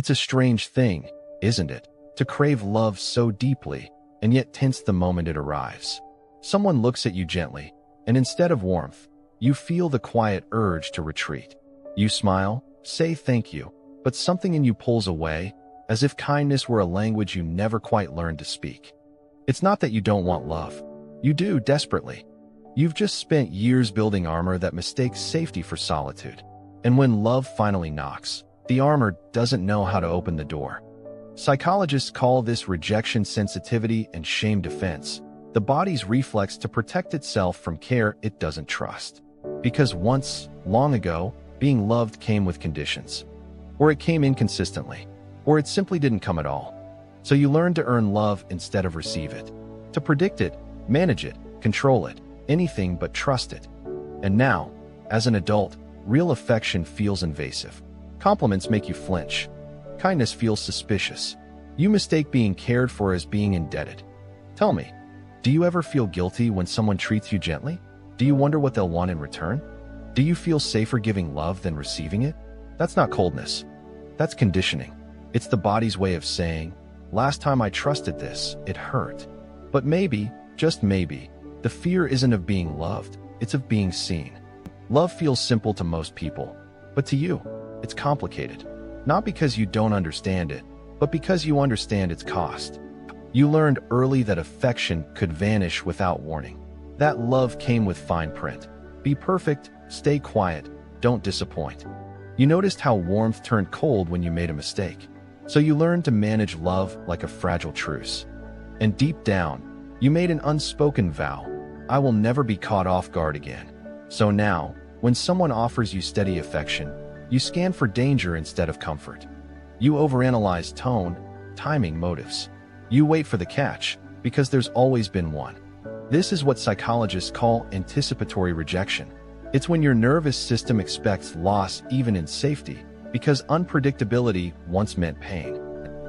It's a strange thing, isn't it, to crave love so deeply and yet tense the moment it arrives. Someone looks at you gently, and instead of warmth, you feel the quiet urge to retreat. You smile, say thank you, but something in you pulls away, as if kindness were a language you never quite learned to speak. It's not that you don't want love. You do, desperately. You've just spent years building armor that mistakes safety for solitude. And when love finally knocks, the armor doesn't know how to open the door. Psychologists call this rejection sensitivity and shame defense, the body's reflex to protect itself from care it doesn't trust. Because once, long ago, being loved came with conditions. Or it came inconsistently. Or it simply didn't come at all. So you learn to earn love instead of receive it. To predict it, manage it, control it, anything but trust it. And now, as an adult, real affection feels invasive. Compliments make you flinch. Kindness feels suspicious. You mistake being cared for as being indebted. Tell me, do you ever feel guilty when someone treats you gently? Do you wonder what they'll want in return? Do you feel safer giving love than receiving it? That's not coldness. That's conditioning. It's the body's way of saying, last time I trusted this, it hurt. But maybe, just maybe, the fear isn't of being loved, it's of being seen. Love feels simple to most people, but to you, it's complicated. Not because you don't understand it, but because you understand its cost. You learned early that affection could vanish without warning. That love came with fine print. Be perfect, stay quiet, don't disappoint. You noticed how warmth turned cold when you made a mistake. So you learned to manage love like a fragile truce. And deep down, you made an unspoken vow. I will never be caught off guard again. So now, when someone offers you steady affection, you scan for danger instead of comfort. You overanalyze tone, timing, motives. You wait for the catch, because there's always been one. This is what psychologists call anticipatory rejection. It's when your nervous system expects loss even in safety, because unpredictability once meant pain.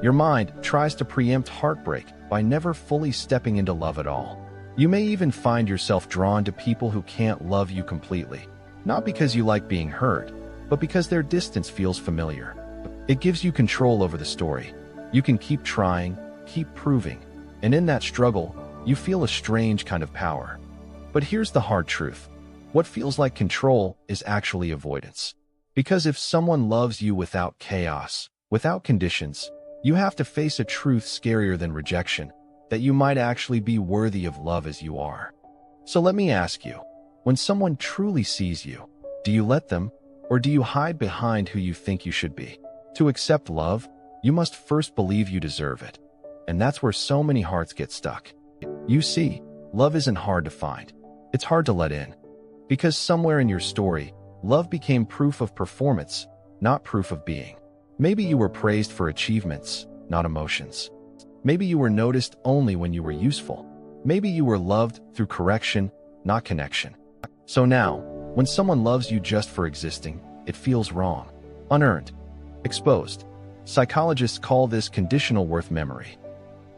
Your mind tries to preempt heartbreak by never fully stepping into love at all. You may even find yourself drawn to people who can't love you completely, not because you like being hurt, but because their distance feels familiar. It gives you control over the story. You can keep trying, keep proving, and in that struggle, you feel a strange kind of power. But here's the hard truth. What feels like control is actually avoidance. Because if someone loves you without chaos, without conditions, you have to face a truth scarier than rejection, that you might actually be worthy of love as you are. So let me ask you, when someone truly sees you, do you let them, or do you hide behind who you think you should be? To accept love, you must first believe you deserve it. And that's where so many hearts get stuck. You see, love isn't hard to find. It's hard to let in. Because somewhere in your story, love became proof of performance, not proof of being. Maybe you were praised for achievements, not emotions. Maybe you were noticed only when you were useful. Maybe you were loved through correction, not connection. So now, when someone loves you just for existing, it feels wrong, unearned, exposed. Psychologists call this conditional worth memory.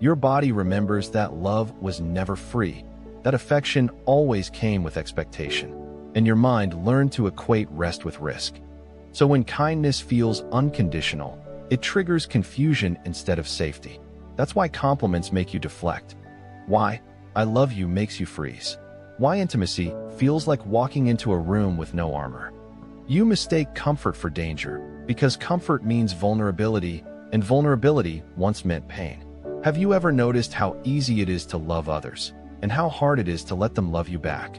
Your body remembers that love was never free, that affection always came with expectation, and your mind learned to equate rest with risk. So when kindness feels unconditional, it triggers confusion instead of safety. That's why compliments make you deflect. Why I love you makes you freeze. Why intimacy feels like walking into a room with no armor. You mistake comfort for danger, because comfort means vulnerability, and vulnerability once meant pain. Have you ever noticed how easy it is to love others, and how hard it is to let them love you back?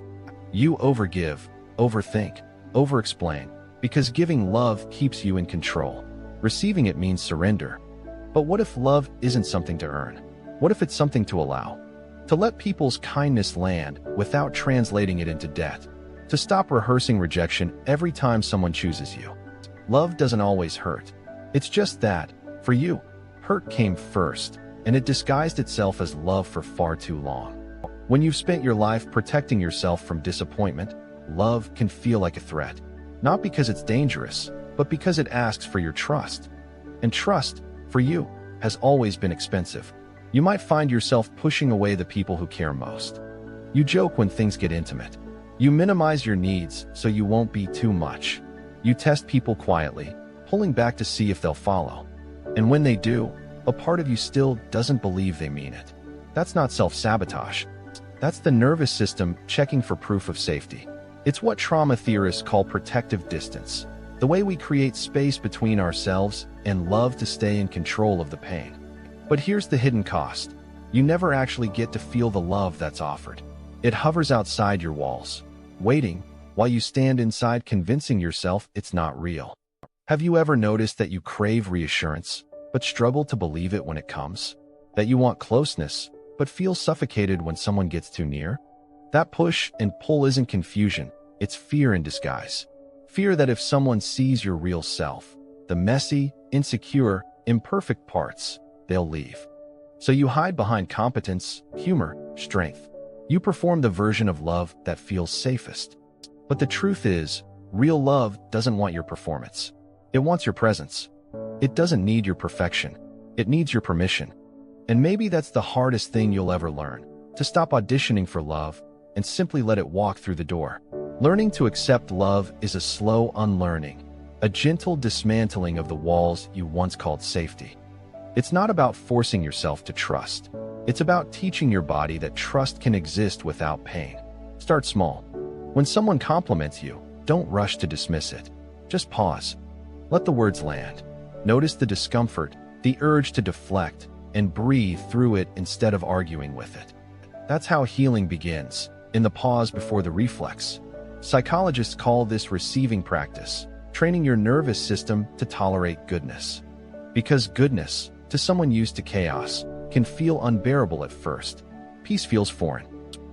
You overgive, overthink, overexplain, because giving love keeps you in control. Receiving it means surrender. But what if love isn't something to earn? What if it's something to allow? To let people's kindness land without translating it into debt. To stop rehearsing rejection every time someone chooses you. Love doesn't always hurt. It's just that, for you, hurt came first, and it disguised itself as love for far too long. When you've spent your life protecting yourself from disappointment, love can feel like a threat. Not because it's dangerous, but because it asks for your trust. And trust, for you, has always been expensive. You might find yourself pushing away the people who care most. You joke when things get intimate. You minimize your needs so you won't be too much. You test people quietly, pulling back to see if they'll follow. And when they do, a part of you still doesn't believe they mean it. That's not self-sabotage. That's the nervous system checking for proof of safety. It's what trauma theorists call protective distance, the way we create space between ourselves and love to stay in control of the pain. But here's the hidden cost. You never actually get to feel the love that's offered. It hovers outside your walls, waiting while you stand inside convincing yourself it's not real. Have you ever noticed that you crave reassurance, but struggle to believe it when it comes? That you want closeness, but feel suffocated when someone gets too near? That push and pull isn't confusion, it's fear in disguise. Fear that if someone sees your real self, the messy, insecure, imperfect parts, they'll leave. So you hide behind competence, humor, strength. You perform the version of love that feels safest. But the truth is, real love doesn't want your performance. It wants your presence. It doesn't need your perfection. It needs your permission. And maybe that's the hardest thing you'll ever learn, to stop auditioning for love and simply let it walk through the door. Learning to accept love is a slow unlearning, a gentle dismantling of the walls you once called safety. It's not about forcing yourself to trust. It's about teaching your body that trust can exist without pain. Start small. When someone compliments you, don't rush to dismiss it. Just pause. Let the words land. Notice the discomfort, the urge to deflect, and breathe through it instead of arguing with it. That's how healing begins, in the pause before the reflex. Psychologists call this receiving practice, training your nervous system to tolerate goodness. Because goodness, to someone used to chaos, can feel unbearable at first. Peace feels foreign.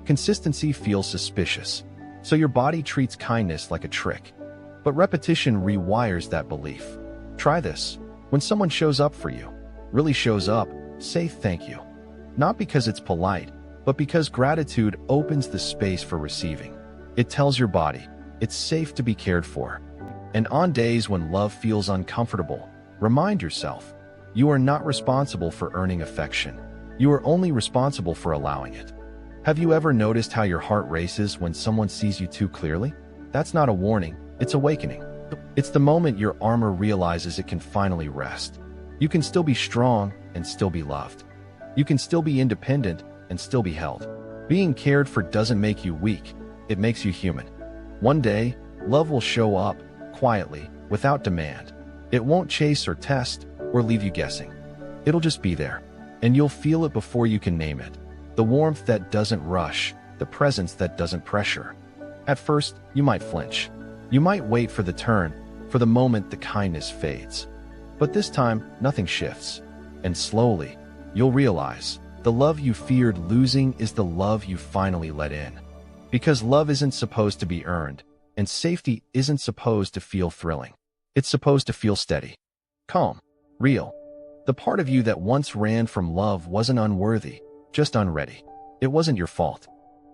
Consistency feels suspicious. So your body treats kindness like a trick. But repetition rewires that belief. Try this. When someone shows up for you, really shows up, say thank you. Not because it's polite, but because gratitude opens the space for receiving. It tells your body, it's safe to be cared for. And on days when love feels uncomfortable, remind yourself, you are not responsible for earning affection. You are only responsible for allowing it. Have you ever noticed how your heart races when someone sees you too clearly? That's not a warning, it's awakening. It's the moment your armor realizes it can finally rest. You can still be strong and still be loved. You can still be independent and still be held. Being cared for doesn't make you weak, it makes you human. One day, love will show up, quietly, without demand. It won't chase or test, or leave you guessing. It'll just be there, and you'll feel it before you can name it. The warmth that doesn't rush, the presence that doesn't pressure. At first, you might flinch. You might wait for the turn, for the moment the kindness fades. But this time, nothing shifts. And slowly, you'll realize, the love you feared losing is the love you finally let in. Because love isn't supposed to be earned, and safety isn't supposed to feel thrilling. It's supposed to feel steady, calm, real. The part of you that once ran from love wasn't unworthy, just unready. It wasn't your fault.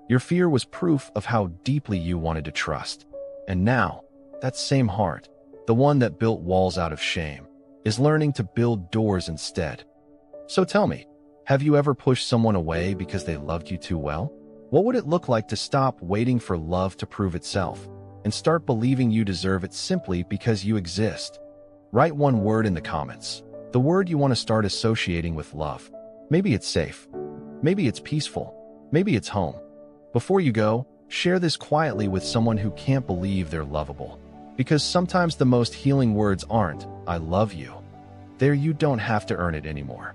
Your fear was proof of how deeply you wanted to trust. And now, that same heart, the one that built walls out of shame, is learning to build doors instead. So tell me, have you ever pushed someone away because they loved you too well? What would it look like to stop waiting for love to prove itself and start believing you deserve it simply because you exist? Write one word in the comments, the word you want to start associating with love. Maybe it's safe. Maybe it's peaceful. Maybe it's home. Before you go, share this quietly with someone who can't believe they're lovable. Because sometimes the most healing words aren't, "I love you." They're, "You don't have to earn it anymore."